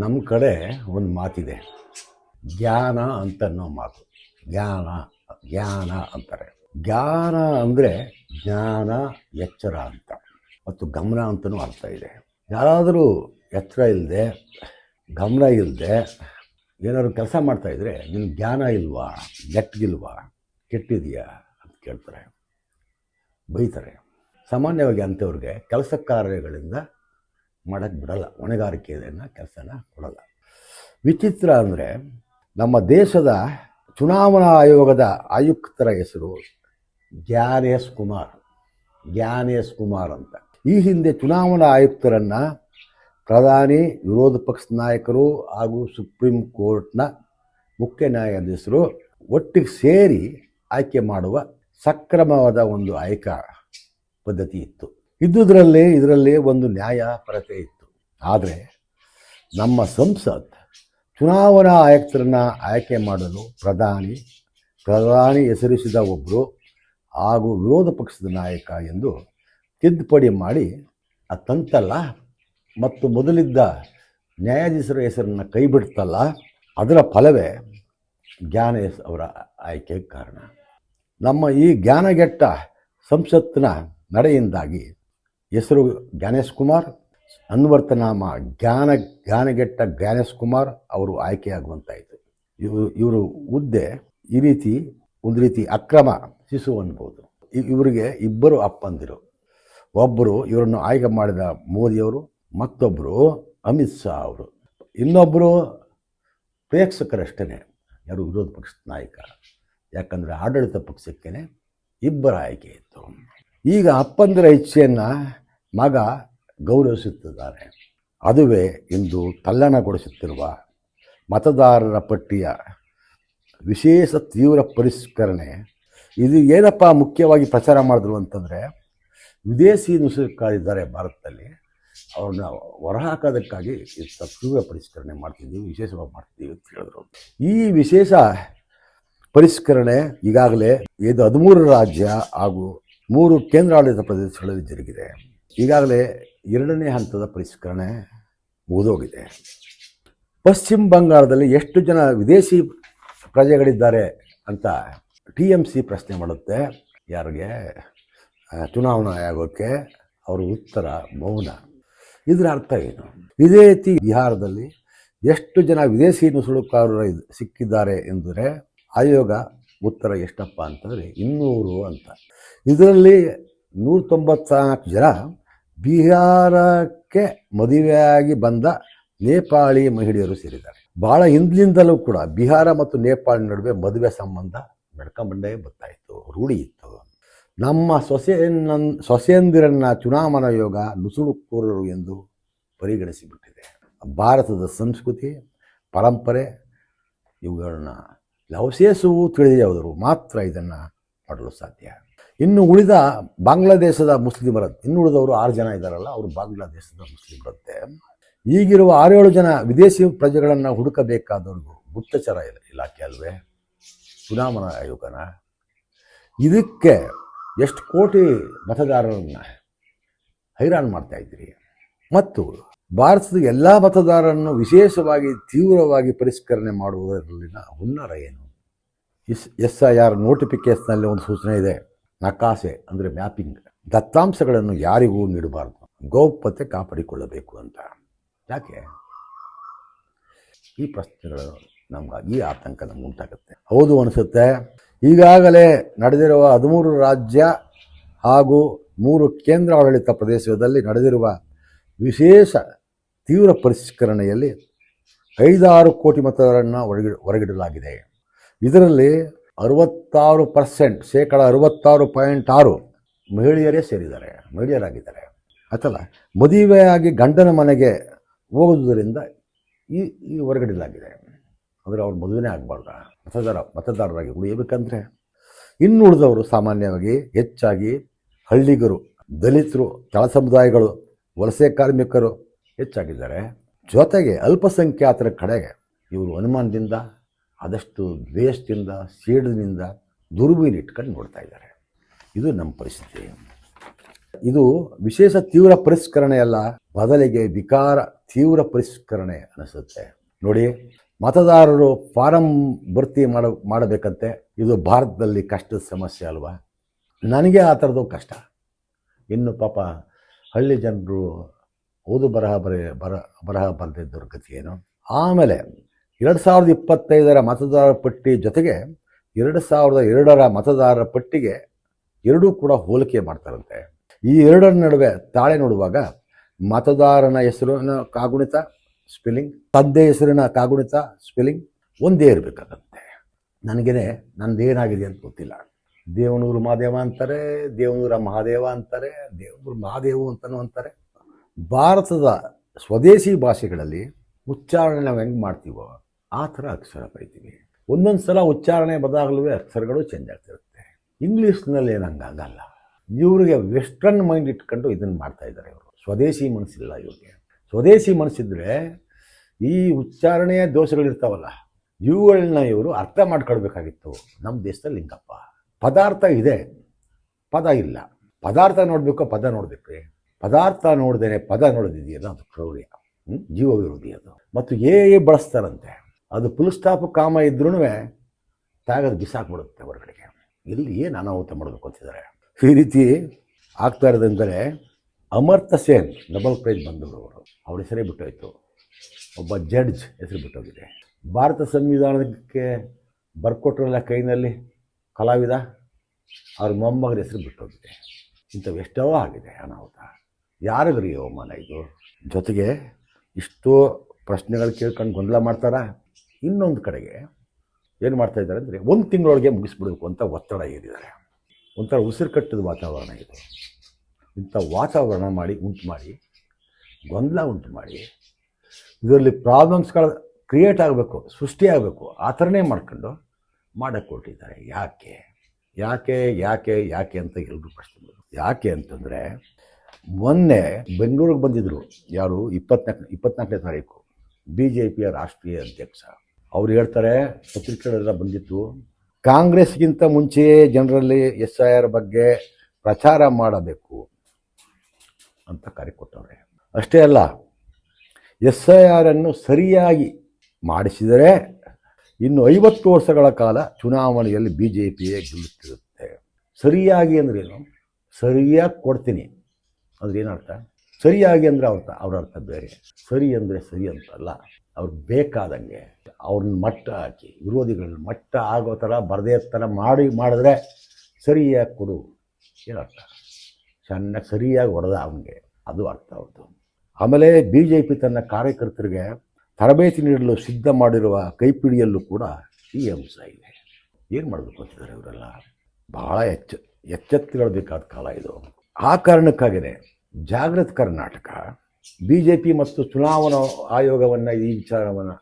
ನಮ್ಮ ಕಡೆ ಒಂದು ಮಾತಿದೆ, ಜ್ಞಾನ ಅಂತನ್ನೋ ಮಾತು. ಜ್ಞಾನ ಜ್ಞಾನ ಅಂತಾರೆ. ಜ್ಞಾನ ಅಂದರೆ ಜ್ಞಾನ, ಎಚ್ಚರ ಅಂತ, ಮತ್ತು ಗಮನ ಅಂತಲೂ ಅರ್ಥ ಇದೆ. ಯಾರಾದರೂ ಎಚ್ಚರ ಇಲ್ಲದೆ, ಗಮನ ಇಲ್ಲದೆ ಏನಾದ್ರು ಕೆಲಸ ಮಾಡ್ತಾಯಿದ್ರೆ ನಿನ್ನ ಜ್ಞಾನ ಇಲ್ವಾ, ನೆಟ್ಟಗಿಲ್ವಾ, ಕೆಟ್ಟಿದೆಯಾ ಅಂತ ಕೇಳ್ತಾರೆ, ಬೈತಾರೆ. ಸಾಮಾನ್ಯವಾಗಿ ಅಂಥವ್ರಿಗೆ ಕೆಲಸ ಕಾರ್ಯಗಳಿಂದ ಮಾಡೋಕ್ಕೆ ಬಿಡಲ್ಲ, ಹೊಣೆಗಾರಿಕೆಯನ್ನು ಕೆಲಸನ ಕೊಡಲ್ಲ. ವಿಚಿತ್ರ ಅಂದರೆ ನಮ್ಮ ದೇಶದ ಚುನಾವಣಾ ಆಯೋಗದ ಆಯುಕ್ತರ ಹೆಸರು ಜ್ಞಾನೇಶ್ ಕುಮಾರ್ ಅಂತ. ಈ ಹಿಂದೆ ಚುನಾವಣಾ ಆಯುಕ್ತರನ್ನು ಪ್ರಧಾನಿ, ವಿರೋಧ ಪಕ್ಷದ ನಾಯಕರು ಹಾಗೂ ಸುಪ್ರೀಂ ಕೋರ್ಟ್ನ ಮುಖ್ಯ ನ್ಯಾಯಾಧೀಶರು ಒಟ್ಟಿಗೆ ಸೇರಿ ಆಯ್ಕೆ ಮಾಡುವ ಸಕ್ರಮವಾದ ಒಂದು ಆಯ್ಕೆ ಪದ್ಧತಿ ಇತ್ತು. ಇದರಲ್ಲಿ ಒಂದು ನ್ಯಾಯಪರತೆ ಇತ್ತು. ಆದರೆ ನಮ್ಮ ಸಂಸತ್ ಚುನಾವಣಾ ಆಯುಕ್ತರನ್ನು ಆಯ್ಕೆ ಮಾಡಲು ಪ್ರಧಾನಿ ಹೆಸರಿಸಿದ ಒಬ್ಬರು ಹಾಗೂ ವಿರೋಧ ಪಕ್ಷದ ನಾಯಕ ಎಂದು ತಿದ್ದುಪಡಿ ಮಾಡಿ ತಂತಲ್ಲ, ಮತ್ತು ಮೊದಲಿದ್ದ ನ್ಯಾಯಾಧೀಶರ ಹೆಸರನ್ನು ಕೈ ಬಿಡ್ತಲ್ಲ, ಅದರ ಫಲವೇ ಜ್ಞಾನೇಶ್ ಅವರ ಆಯ್ಕೆಗೆ ಕಾರಣ. ನಮ್ಮ ಈ ಜ್ಞಾನಗೆಟ್ಟ ಸಂಸತ್ತಿನ ನಡೆಯಿಂದಾಗಿ ಹೆಸರು ಜ್ಞಾನೇಶ್ ಕುಮಾರ್, ಅನ್ವರ್ತನಾಮ ಜ್ಞಾನಗೆಟ್ಟ ಜ್ಞಾನೇಶ್ ಕುಮಾರ್ ಅವರು ಆಯ್ಕೆಯಾಗುವಂತಾಯಿತು. ಇವರು ಹುದ್ದೆ ಒಂದು ರೀತಿ ಅಕ್ರಮ ಶಿಶು ಅನ್ಬೋದು. ಇವರಿಗೆ ಇಬ್ಬರು ಅಪ್ಪಂದಿರು. ಒಬ್ಬರು ಇವರನ್ನು ಆಯ್ಕೆ ಮಾಡಿದ ಮೋದಿಯವರು, ಮತ್ತೊಬ್ಬರು ಅಮಿತ್ ಶಾ ಅವರು. ಇನ್ನೊಬ್ಬರು ಪ್ರೇಕ್ಷಕರಷ್ಟೇ, ಯಾರು ವಿರೋಧ ಪಕ್ಷದ ನಾಯಕ. ಯಾಕಂದರೆ ಆಡಳಿತ ಪಕ್ಷಕ್ಕೇ ಇಬ್ಬರ ಆಯ್ಕೆ ಇತ್ತು. ಈಗ ಅಪ್ಪಂದಿರ ಇಚ್ಛೆಯನ್ನು ಮಗ ಗೌರವಿಸುತ್ತಿದ್ದಾರೆ. ಅದುವೇ ಇಂದು ತಲ್ಲಣಗೊಳಿಸುತ್ತಿರುವ ಮತದಾರರ ಪಟ್ಟಿಯ ವಿಶೇಷ ತೀವ್ರ ಪರಿಷ್ಕರಣೆ. ಇದು ಏನಪ್ಪ ಮುಖ್ಯವಾಗಿ ಪ್ರಚಾರ ಮಾಡಿದ್ರು ಅಂತಂದರೆ, ವಿದೇಶಿ ನುಸುಳುಕಾರಿದ್ದಾರೆ ಭಾರತದಲ್ಲಿ, ಅವ್ರನ್ನ ಹೊರಹಾಕೋದಕ್ಕಾಗಿ ತೀವ್ರ ಪರಿಷ್ಕರಣೆ ಮಾಡ್ತಿದ್ದೀವಿ, ವಿಶೇಷವಾಗಿ ಮಾಡ್ತಿದ್ದೀವಿ ಅಂತ ಹೇಳಿದ್ರು. ಈ ವಿಶೇಷ ಪರಿಷ್ಕರಣೆ ಈಗಾಗಲೇ 13 ರಾಜ್ಯ ಹಾಗೂ 3 ಕೇಂದ್ರಾಡಳಿತ ಪ್ರದೇಶಗಳಲ್ಲಿ ಜರುಗಿದೆ. ಈಗಾಗಲೇ 2ನೇ ಹಂತದ ಪರಿಷ್ಕರಣೆ ಮುಗಿದೋಗಿದೆ. ಪಶ್ಚಿಮ ಬಂಗಾಳದಲ್ಲಿ ಎಷ್ಟು ಜನ ವಿದೇಶಿ ಪ್ರಜೆಗಳಿದ್ದಾರೆ ಅಂತ TMC ಪ್ರಶ್ನೆ ಮಾಡುತ್ತೆ ಯಾರಿಗೆ, ಚುನಾವಣಾ ಆಯೋಗಕ್ಕೆ. ಅವರ ಉತ್ತರ ಮೌನ. ಇದರ ಅರ್ಥ ಏನು? ಇದೇ ರೀತಿ ಬಿಹಾರದಲ್ಲಿ ಎಷ್ಟು ಜನ ವಿದೇಶಿ ನುಸುಳುಕಾರರು ಸಿಕ್ಕಿದ್ದಾರೆ ಎಂದರೆ ಆಯೋಗ ಉತ್ತರ ಎಷ್ಟಪ್ಪ ಅಂತಂದರೆ 200 ಅಂತ. ಇದರಲ್ಲಿ 194 ಜನ ಬಿಹಾರಕ್ಕೆ ಮದುವೆಯಾಗಿ ಬಂದ ನೇಪಾಳಿ ಮಹಿಳೆಯರು ಸೇರಿದ್ದಾರೆ. ಭಾಳ ಹಿಂದಿನಿಂದಲೂ ಕೂಡ ಬಿಹಾರ ಮತ್ತು ನೇಪಾಳ ನಡುವೆ ಮದುವೆ ಸಂಬಂಧ ನಡ್ಕೊಂಬಂಡೇ ಬರ್ತಾಯಿತ್ತು, ರೂಢಿ ಇತ್ತು. ನಮ್ಮ ಸೊಸೆಯಂದಿರನ್ನು ಚುನಾವಣಾ ಆಯೋಗ ನುಸುಳುಕೋರರು ಎಂದು ಪರಿಗಣಿಸಿಬಿಟ್ಟಿದೆ. ಭಾರತದ ಸಂಸ್ಕೃತಿ, ಪರಂಪರೆ ಇವುಗಳನ್ನ ಲವಶೇಷವೂ ತಿಳಿದವರು ಮಾತ್ರ ಇದನ್ನು ಮಾಡಲು ಸಾಧ್ಯ. ಇನ್ನು ಉಳಿದ ಬಾಂಗ್ಲಾದೇಶದ ಮುಸ್ಲಿಮರಂತೆ, ಇನ್ನು ಉಳಿದವರು 6 ಜನ ಇದ್ದಾರಲ್ಲ, ಅವರು ಬಾಂಗ್ಲಾದೇಶದ ಮುಸ್ಲಿಮರಂತೆ. ಈಗಿರುವ 6-7 ಜನ ವಿದೇಶಿ ಪ್ರಜೆಗಳನ್ನು ಹುಡುಕಬೇಕಾದವ್ರಿಗೂ ಗುಪ್ತಚರ ಇಲಾಖೆ ಅಲ್ವೇ ಚುನಾವಣಾ ಆಯೋಗನ. ಇದಕ್ಕೆ ಎಷ್ಟು ಕೋಟಿ ಮತದಾರರನ್ನು ಹೈರಾಣ ಮಾಡ್ತಾಯಿದ್ದೀರಿ. ಮತ್ತು ಭಾರತದ ಎಲ್ಲ ಮತದಾರರನ್ನು ವಿಶೇಷವಾಗಿ ತೀವ್ರವಾಗಿ ಪರಿಷ್ಕರಣೆ ಮಾಡುವುದರಲ್ಲಿನ ಹುನ್ನಾರ ಏನು? SIR ನೋಟಿಫಿಕೇಷನ್ನಲ್ಲಿ ಒಂದು ಸೂಚನೆ ಇದೆ, ನಕಾಸೆ ಅಂದರೆ ಮ್ಯಾಪಿಂಗ್. ದತ್ತಾಂಶಗಳನ್ನು ಯಾರಿಗೂ ನೀಡಬಾರ್ದು, ಗೌಪ್ಯತೆ ಕಾಪಾಡಿಕೊಳ್ಳಬೇಕು ಅಂತ. ಯಾಕೆ? ಈ ಪ್ರಶ್ನೆಗಳು ಈ ಆತಂಕ ನಮ್ಗೆ ಉಂಟಾಗುತ್ತೆ. ಹೌದು ಅನಿಸುತ್ತೆ. ಈಗಾಗಲೇ ನಡೆದಿರುವ 13 ರಾಜ್ಯ ಹಾಗೂ 3 ಕೇಂದ್ರಾಡಳಿತ ಪ್ರದೇಶದಲ್ಲಿ ನಡೆದಿರುವ ವಿಶೇಷ ತೀವ್ರ ಪರಿಷ್ಕರಣೆಯಲ್ಲಿ 5-6 ಕೋಟಿ ಮತದಾರರನ್ನು ಹೊರಗಿಡಲಾಗಿದೆ. ಇದರಲ್ಲಿ 66%, 66.6% ಮಹಿಳೆಯರಾಗಿದ್ದಾರೆ. ಆಯ್ತಲ್ಲ, ಮದುವೆಯಾಗಿ ಗಂಡನ ಮನೆಗೆ ಹೋಗುವುದರಿಂದ ಈ ಹೊರಗಿಡಲಾಗಿದೆ. ಅಂದರೆ ಅವ್ರು ಮದುವೆನೇ ಆಗಬಾರ್ದ, ಮತದಾರರಾಗಿ ಉಳಿಯಬೇಕಂದ್ರೆ. ಇನ್ನುಳಿದವರು ಸಾಮಾನ್ಯವಾಗಿ ಹೆಚ್ಚಾಗಿ ಹಳ್ಳಿಗರು, ದಲಿತರು, ತಳ ಸಮುದಾಯಗಳು, ವಲಸೆ ಕಾರ್ಮಿಕರು ಹೆಚ್ಚಾಗಿದ್ದಾರೆ. ಜೊತೆಗೆ ಅಲ್ಪಸಂಖ್ಯಾತರ ಕಡೆಗೆ ಇವರು ಅನುಮಾನದಿಂದ, ಆದಷ್ಟು ದ್ವೇಷದಿಂದ, ಸೇಡಿನಿಂದ ದುರ್ಬೀನ್ ಇಟ್ಕೊಂಡು ನೋಡ್ತಾ ಇದ್ದಾರೆ. ಇದು ನಮ್ಮ ಪರಿಸ್ಥಿತಿ. ಇದು ವಿಶೇಷ ತೀವ್ರ ಪರಿಷ್ಕರಣೆಯಲ್ಲ, ಬದಲಿಗೆ ತೀವ್ರ ಪರಿಷ್ಕರಣೆ ಅನಿಸುತ್ತೆ. ನೋಡಿ, ಮತದಾರರು ಫಾರಂ ಭರ್ತಿ ಮಾಡಬೇಕಂತೆ. ಇದು ಭಾರತದಲ್ಲಿ ಕಷ್ಟದ ಸಮಸ್ಯೆ ಅಲ್ವಾ? ನನಗೆ ಆ ಥರದ್ದು ಕಷ್ಟ. ಇನ್ನು ಪಾಪ ಹಳ್ಳಿ ಜನರು ಓದು ಬರಹ ಬರೆದಿದ್ದವ್ರ ಗತಿ ಏನು? ಆಮೇಲೆ 2025 ಮತದಾರರ ಪಟ್ಟಿ ಜೊತೆಗೆ 2002 ಮತದಾರರ ಪಟ್ಟಿಗೆ ಎರಡೂ ಕೂಡ ಹೋಲಿಕೆ ಮಾಡ್ತಾರಂತೆ. ಈ ಎರಡರ ನಡುವೆ ತಾಳೆ ನೋಡುವಾಗ ಮತದಾರನ ಹೆಸರಿನ ಕಾಗುಣಿತ ಸ್ಪೆಲ್ಲಿಂಗ್, ತಂದೆ ಹೆಸರಿನ ಕಾಗುಣಿತ ಸ್ಪೆಲ್ಲಿಂಗ್ ಒಂದೇ ಇರಬೇಕಾಗಂತೆ. ನನಗೇನೆ ನಂದೇನಾಗಿದೆ ಅಂತ ಗೊತ್ತಿಲ್ಲ. ದೇವನೂರು ಮಹಾದೇವ ಅಂತಾರೆ, ದೇವನೂರ ಮಹಾದೇವ ಅಂತಾರೆ, ದೇವನೂರು ಮಹಾದೇವು ಅಂತಲೂ ಅಂತಾರೆ. ಭಾರತದ ಸ್ವದೇಶಿ ಭಾಷೆಗಳಲ್ಲಿ ಉಚ್ಚಾರಣೆ ನಾವು ಹೆಂಗೆ ಮಾಡ್ತೀವೋ ಆ ಥರ ಅಕ್ಷರ ಬರೀತೀವಿ. ಒಂದೊಂದು ಸಲ ಉಚ್ಚಾರಣೆ ಬದಲಾಗಲೂ ಅಕ್ಷರಗಳು ಚೇಂಜ್ ಆಗ್ತಿರುತ್ತೆ. ಇಂಗ್ಲೀಷ್ನಲ್ಲಿ ಏನು ಹಂಗಾಗಲ್ಲ. ಇವ್ರಿಗೆ ವೆಸ್ಟರ್ನ್ ಮೈಂಡ್ ಇಟ್ಕೊಂಡು ಇದನ್ನು ಮಾಡ್ತಾ ಇದ್ದಾರೆ. ಇವರು ಸ್ವದೇಶಿ ಮನಸ್ಸಿಲ್ಲ ಇವ್ರಿಗೆ. ಸ್ವದೇಶಿ ಮನಸ್ಸಿದ್ರೆ ಈ ಉಚ್ಚಾರಣೆಯ ದೋಷಗಳಿರ್ತಾವಲ್ಲ, ಇವುಗಳನ್ನ ಇವರು ಅರ್ಥ ಮಾಡ್ಕೊಳ್ಬೇಕಾಗಿತ್ತು. ನಮ್ಮ ದೇಶದಲ್ಲಿ ಹಿಂಗಪ್ಪ, ಪದಾರ್ಥ ಇದೆ, ಪದ ಇಲ್ಲ. ಪದಾರ್ಥ ನೋಡಬೇಕು, ಪದ ನೋಡಬೇಕು. ಪದಾರ್ಥ ನೋಡ್ದೇನೆ ಪದ ನೋಡೋದಿದೆಯಲ್ಲ, ಅದು ಕ್ರೌರ್ಯ, ಜೀವ ವಿರೋಧಿ. ಅದು ಮತ್ತು ಬಳಸ್ತಾರಂತೆ. ಅದು ಫುಲ್ ಸ್ಟಾಪ್ ಕಾಮ ಇದ್ರೂ ತಾಗದು ಬಿಸಾಕ್ಬಿಡುತ್ತೆ ಹೊರಗಡೆಗೆ. ಇಲ್ಲಿ ಏನು ಅನಾಹುತ ಮಾಡಬೇಕು ಅಂತಿದ್ದಾರೆ. ಈ ರೀತಿ ಆಗ್ತಾ ಇರೋದಂದರೆ ಅಮರ್ತ್ಯ ಸೇನ್ ನೊಬೆಲ್ ಪ್ರೈಸ್ ಬಂದವರು ಅವರು, ಅವ್ರ ಹೆಸರೇ ಬಿಟ್ಟೋಯ್ತು. ಒಬ್ಬ ಜಡ್ಜ್ ಹೆಸರು ಬಿಟ್ಟೋಗಿದೆ. ಭಾರತ ಸಂವಿಧಾನಕ್ಕೆ ಬರ್ಕೊಟ್ರಲ್ಲ ಕೈನಲ್ಲಿ ಕಲಾವಿದ, ಅವ್ರ ಮೊಮ್ಮಗನ ಹೆಸರು ಬಿಟ್ಟೋಗಿದೆ. ಇಂಥವು ಎಷ್ಟೋ ಆಗಿದೆ ಅನಾಹುತ. ಯಾರಿಗ್ರಿ ಅವಮಾನ ಇದು? ಜೊತೆಗೆ ಇಷ್ಟೋ ಪ್ರಶ್ನೆಗಳು ಕೇಳ್ಕೊಂಡು ಗೊಂದಲ ಮಾಡ್ತಾರ. ಇನ್ನೊಂದು ಕಡೆಗೆ ಏನು ಮಾಡ್ತಾಯಿದ್ದಾರೆ ಅಂದರೆ 1 ತಿಂಗಳೊಳಗೆ ಮುಗಿಸ್ಬಿಡಬೇಕು ಅಂತ ಒತ್ತಡ ಏರಿದ್ದಾರೆ. ಒಂಥರ ಉಸಿರು ಕಟ್ಟಿದ ವಾತಾವರಣ ಇದು. ಇಂಥ ವಾತಾವರಣ ಉಂಟು ಮಾಡಿ ಗೊಂದಲ ಉಂಟು ಮಾಡಿ ಇದರಲ್ಲಿ ಪ್ರಾಬ್ಲಮ್ಸ್ಗಳು ಕ್ರಿಯೇಟ್ ಆಗಬೇಕು, ಸೃಷ್ಟಿ ಆಗಬೇಕು, ಆ ಥರನೇ ಮಾಡ್ಕೊಂಡು ಮಾಡಕ್ಕೆ ಕೊಟ್ಟಿದ್ದಾರೆ. ಯಾಕೆ ಅಂತ ಎಲ್ಲರೂ ಪ್ರಶ್ನೆ. ಯಾಕೆ ಅಂತಂದರೆ ಮೊನ್ನೆ ಬೆಂಗಳೂರಿಗೆ ಬಂದಿದ್ದರು. ಯಾರು? 24ನೇ ತಾರೀಕು BJPಯ ರಾಷ್ಟ್ರೀಯ ಅಧ್ಯಕ್ಷ. ಅವ್ರು ಹೇಳ್ತಾರೆ, ಪತ್ರಿಕೆಗಳೆಲ್ಲ ಬಂದಿತ್ತು, ಕಾಂಗ್ರೆಸ್ಗಿಂತ ಮುಂಚೆಯೇ ಜನರಲ್ಲಿ SIR ಬಗ್ಗೆ ಪ್ರಚಾರ ಮಾಡಬೇಕು ಅಂತ ಕರೆ ಕೊಟ್ಟವ್ರೆ. ಅಷ್ಟೇ ಅಲ್ಲ, SIR ಅನ್ನು ಸರಿಯಾಗಿ ಮಾಡಿಸಿದರೆ ಇನ್ನು 50 ವರ್ಷಗಳ ಕಾಲ ಚುನಾವಣೆಯಲ್ಲಿ BJPಯೇ ಗೆಲ್ಲುತ್ತಿರುತ್ತೆ. ಸರಿಯಾಗಿ ಅಂದ್ರೇನು? ಸರಿಯಾಗಿ ಕೊಡ್ತೀನಿ ಅಂದ್ರೆ ಏನರ್ಥ? ಸರಿಯಾಗಿ ಅಂದರೆ ಅವ್ರ ಅರ್ಥ ಬೇರೆ. ಸರಿ ಅಂದರೆ ಸರಿ ಅಂತಲ್ಲ, ಅವ್ರಿಗೆ ಬೇಕಾದಂಗೆ ಅವ್ರನ್ನ ಮಟ್ಟ ಹಾಕಿ ವಿರೋಧಿಗಳನ್ನ ಮಟ್ಟ ಆಗೋ ಥರ ಬರದೇ ಥರ ಮಾಡಿದ್ರೆ ಸರಿಯಾಗಿ ಕೊಡು ಏನರ್ಥ? ಚೆನ್ನಾಗಿ ಸರಿಯಾಗಿ ಹೊಡೆದ ಅವನಿಗೆ, ಅದು ಅರ್ಥ ಅವ್ರದ್ದು. ಆಮೇಲೆ BJP ತನ್ನ ಕಾರ್ಯಕರ್ತರಿಗೆ ತರಬೇತಿ ನೀಡಲು ಸಿದ್ಧ ಮಾಡಿರುವ ಕೈಪಿಡಿಯಲ್ಲೂ ಕೂಡ ಈ ಅಂಶ ಇದೆ. ಏನು ಮಾಡಬೇಕು ಅಂತಿದ್ದಾರೆ ಇವರೆಲ್ಲ? ಬಹಳ ಎಚ್ಚೆತ್ತುಕೊಳ್ಬೇಕಾದ ಕಾಲ ಇದು. ಆ ಕಾರಣಕ್ಕಾಗಿಯೇ ಜಾಗೃತ ಕರ್ನಾಟಕ BJP ಮತ್ತು ಚುನಾವಣಾ ಆಯೋಗವನ್ನು ಈ ವಿಚಾರವನ್ನು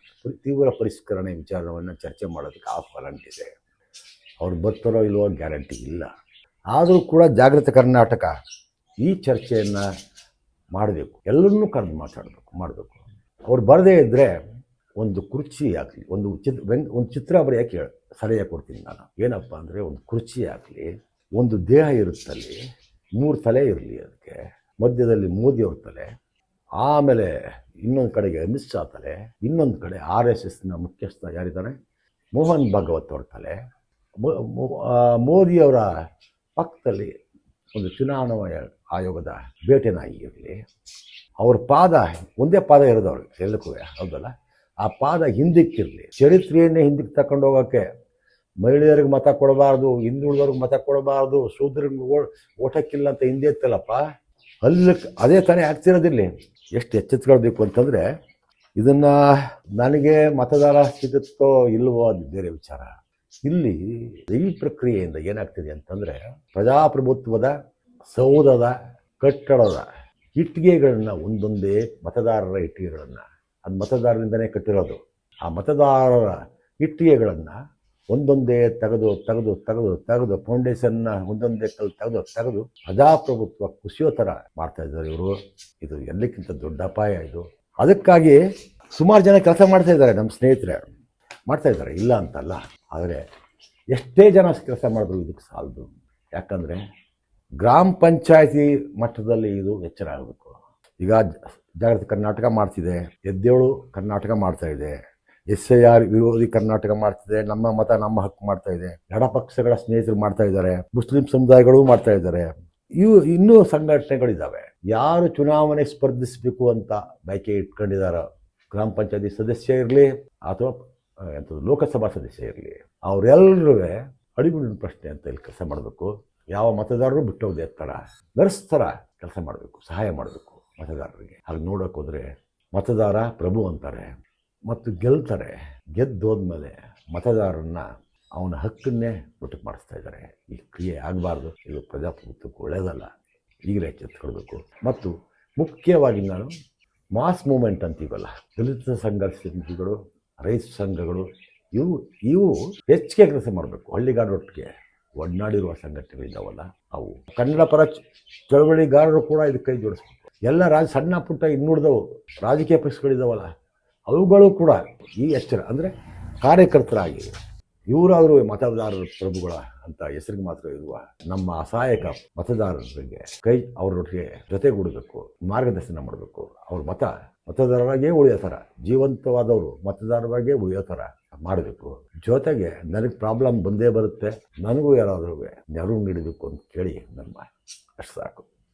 ತೀವ್ರ ಪರಿಷ್ಕರಣೆ ವಿಚಾರವನ್ನು ಚರ್ಚೆ ಮಾಡೋದಕ್ಕೆ ಆಹ್ವಾನಿಸಿದೆ. ಅವ್ರು ಬರ್ತಾರೋ ಇಲ್ವೋ ಗ್ಯಾರಂಟಿ ಇಲ್ಲ. ಆದರೂ ಕೂಡ ಜಾಗೃತ ಕರ್ನಾಟಕ ಈ ಚರ್ಚೆಯನ್ನು ಮಾಡಬೇಕು, ಎಲ್ಲರನ್ನೂ ಕರೆದು ಮಾಡಬೇಕು. ಅವ್ರು ಬರದೇ ಇದ್ದರೆ ಒಂದು ಕುರ್ಚಿ ಆಗಲಿ, ಒಂದು ಚಿತ್ರ ಬರೆಯೋಕ್ಕೆ ಸಲಹೆ ಕೊಡ್ತೀನಿ ನಾನು. ಏನಪ್ಪ ಅಂದರೆ, ಒಂದು ಕುರ್ಚಿ ಆಗಲಿ, ಒಂದು ದೇಹ ಇರುತ್ತಲ್ಲಿ, 3 ತಲೆ ಇರಲಿ, ಅದಕ್ಕೆ ಮಧ್ಯದಲ್ಲಿ ಮೋದಿಯವ್ರ ತಲೆ, ಆಮೇಲೆ ಇನ್ನೊಂದು ಕಡೆಗೆ ಅಮಿತ್ ಶಾ ತಲೆ, ಇನ್ನೊಂದು ಕಡೆ RSSನ ಮುಖ್ಯಸ್ಥ ಯಾರಿದ್ದಾನೆ ಮೋಹನ್ ಭಾಗವತ್ ಅವ್ರ ತಲೆ, ಮೋದಿಯವರ ಪಕ್ಕದಲ್ಲಿ ಒಂದು ಚುನಾವಣಾ ಆಯೋಗದ ಬೇಟೆ ನಾಯಿ ಇರಲಿ. ಅವ್ರ ಪಾದ ಒಂದೇ ಪಾದ ಇರೋದು ಅವ್ರಿಗೆ ಎಲ್ಲಕ್ಕೂ, ಹೌದಲ್ಲ? ಆ ಪಾದ ಹಿಂದಕ್ಕಿರಲಿ. ಚರಿತ್ರೆಯನ್ನೇ ಹಿಂದಕ್ಕೆ ತಗೊಂಡು ಹೋಗೋಕ್ಕೆ ಮಹಿಳೆಯರಿಗೆ ಮತ ಕೊಡಬಾರ್ದು, ಹಿಂದುಳಿದವ್ರಿಗೆ ಮತ ಕೊಡಬಾರ್ದು, ಶೂದ್ರಿಗೆ ಓಟಕ್ಕಿಲ್ಲ ಅಂತ ಹಿಂದೆ ಇತ್ತಲ್ಲಪ್ಪ, ಅಲ್ಲಕ್ಕೆ ಅದೇ ತಾನೇ ಆಗ್ತಿರೋದಿಲ್ಲ. ಎಷ್ಟು ಎಚ್ಚೆತ್ತುಕೊಳ್ಬೇಕು ಅಂತಂದರೆ, ಇದನ್ನು ನನಗೆ ಮತದಾರ ಸಿಗುತ್ತೋ ಇಲ್ವೋ ಅದು ಬೇರೆ ವಿಚಾರ. ಇಲ್ಲಿ ಈ ಪ್ರಕ್ರಿಯೆಯಿಂದ ಏನಾಗ್ತಿದೆ ಅಂತಂದರೆ, ಪ್ರಜಾಪ್ರಭುತ್ವದ ಸೌಧದ ಕಟ್ಟಡದ ಇಟ್ಟಿಗೆಗಳನ್ನ ಒಂದೊಂದೇ ಮತದಾರರ ಇಟ್ಟಿಗೆಗಳನ್ನು, ಅದು ಮತದಾರರಿಂದನೇ ಕಟ್ಟಿರೋದು, ಆ ಮತದಾರರ ಇಟ್ಟಿಗೆಗಳನ್ನು ಒಂದೊಂದೇ ತೆಗೆದು ಫೌಂಡೇಶನ್ನ ಒಂದೊಂದೇ ಕಲ್ಲು ತೆಗೆದು ಪ್ರಜಾಪ್ರಭುತ್ವ ಕುಸಿಯೋ ಥರ ಮಾಡ್ತಾ ಇದ್ದಾರೆ ಇವರು. ಇದು ಎಲ್ಲಕ್ಕಿಂತ ದೊಡ್ಡ ಅಪಾಯ ಇದು. ಅದಕ್ಕಾಗಿ ಸುಮಾರು ಜನ ಕೆಲಸ ಮಾಡ್ತಾ ಇದ್ದಾರೆ, ನಮ್ಮ ಸ್ನೇಹಿತರೆ ಮಾಡ್ತಾ ಇದ್ದಾರೆ, ಇಲ್ಲ ಅಂತಲ್ಲ. ಆದರೆ ಎಷ್ಟೇ ಜನ ಕೆಲಸ ಮಾಡಿದ್ರು ಇದಕ್ಕೆ ಸಾಲದು. ಯಾಕಂದರೆ ಗ್ರಾಮ ಪಂಚಾಯತಿ ಮಟ್ಟದಲ್ಲಿ ಇದು ಎಚ್ಚರ ಆಗಬೇಕು. ಈಗ ಜಾಗೃತಿ ಕರ್ನಾಟಕ ಮಾಡ್ತಿದೆ, ಎದ್ದೇಳು ಕರ್ನಾಟಕ ಮಾಡ್ತಾ ಇದೆ, SIR ವಿರೋಧಿ ಕರ್ನಾಟಕ ಮಾಡ್ತಿದೆ, ನಮ್ಮ ಮತ ನಮ್ಮ ಹಕ್ಕು ಮಾಡ್ತಾ ಇದೆ, ಎಡಪಕ್ಷಗಳ ಸ್ನೇಹಿತರು ಮಾಡ್ತಾ ಇದ್ದಾರೆ, ಮುಸ್ಲಿಂ ಸಮುದಾಯಗಳು ಮಾಡ್ತಾ ಇದ್ದಾರೆ. ಇವು ಇನ್ನೂ ಸಂಘಟನೆಗಳಿದ್ದಾವೆ. ಯಾರು ಚುನಾವಣೆ ಸ್ಪರ್ಧಿಸಬೇಕು ಅಂತ ಬಯಕೆ ಇಟ್ಕೊಂಡಿದ್ದಾರೋ, ಗ್ರಾಮ ಪಂಚಾಯತಿ ಸದಸ್ಯ ಇರಲಿ ಅಥವಾ ಲೋಕಸಭಾ ಸದಸ್ಯ ಇರಲಿ, ಅವರೆಲ್ಲರೂ ಅಡಿಬಿಡಿನ ಪ್ರಶ್ನೆ ಅಂತ ಇಲ್ಲಿ ಕೆಲಸ ಮಾಡಬೇಕು. ಯಾವ ಮತದಾರರು ಬಿಟ್ಟೋದೇ ಥರ ನರ್ಸ್ ಥರ ಕೆಲಸ ಮಾಡಬೇಕು, ಸಹಾಯ ಮಾಡಬೇಕು ಮತದಾರರಿಗೆ. ಹಾಗೆ ನೋಡೋಕೆ ಹೋದರೆ ಮತದಾರ ಪ್ರಭು ಅಂತಾರೆ ಮತ್ತು ಗೆಲ್ತಾರೆ. ಗೆದ್ದೋದ್ಮೇಲೆ ಮತದಾರರನ್ನ ಅವನ ಹಕ್ಕನ್ನೇ ಬಿಟ್ಟಕ್ಕೆ ಮಾಡಿಸ್ತಾ ಇದ್ದಾರೆ. ಈ ಕ್ರಿಯೆ ಆಗಬಾರ್ದು. ಇದು ಪ್ರಜಾಪ್ರಭುತ್ವಕ್ಕೆ ಒಳ್ಳೆಯದಲ್ಲ. ಈಗಲೇ ಎಚ್ಚೆತ್ತುಕೊಳ್ಬೇಕು. ಮತ್ತು ಮುಖ್ಯವಾಗಿ ನಾನು ಮಾಸ್ ಮೂಮೆಂಟ್ ಅಂತೀವಲ್ಲ, ದಲಿತ ಸಂಘರ್ಷ ಸಮಿತಿಗಳು, ರೈತ ಸಂಘಗಳು, ಇವು ಹೆಚ್ಚಿಗೆ ಕೆಲಸ ಮಾಡಬೇಕು. ಹಳ್ಳಿಗಾರರೊಟ್ಟಿಗೆ ಒಡನಾಡಿರುವ ಸಂಘಟನೆಗಳಿದ್ದಾವಲ್ಲ ಅವು. ಕನ್ನಡ ಪರ ಚಳವಳಿಗಾರರು ಕೂಡ ಇದಕ್ಕೆ ಕೈ ಜೋಡಿಸ್ಬೇಕು. ಎಲ್ಲ ಸಣ್ಣ ಪುಟ್ಟ ಇನ್ನುಳಿದವು ರಾಜಕೀಯ ಪಕ್ಷಗಳಿದ್ದಾವಲ್ಲ ಅವುಗಳು ಕೂಡ ಈ ಎಚ್ಚರ ಅಂದರೆ ಕಾರ್ಯಕರ್ತರಾಗಿ ಇವರಾದರೂ ಮತದಾರರ ಪ್ರಭುಗಳ ಅಂತ ಹೆಸರಿಗೆ ಮಾತ್ರ ಇರುವ ನಮ್ಮ ಅಸಹಾಯಕ ಮತದಾರರಿಗೆ ಅವರೊಟ್ಟಿಗೆ ಜೊತೆಗೂಡಬೇಕು, ಮಾರ್ಗದರ್ಶನ ಮಾಡಬೇಕು. ಅವ್ರ ಮತದಾರರಾಗೇ ಉಳಿಯೋ ಥರ, ಜೀವಂತವಾದವರು ಮತದಾರರಾಗೇ ಉಳಿಯೋ ಥರ ಮಾಡಬೇಕು. ಜೊತೆಗೆ ನನಗೆ ಪ್ರಾಬ್ಲಮ್ ಬಂದೇ ಬರುತ್ತೆ, ನನಗೂ ಯಾರಾದರೂ ನೆರವು ನೀಡಬೇಕು ಅಂತ ಕೇಳಿ ನನ್ನ ಅಷ್ಟು ಸಾಕು.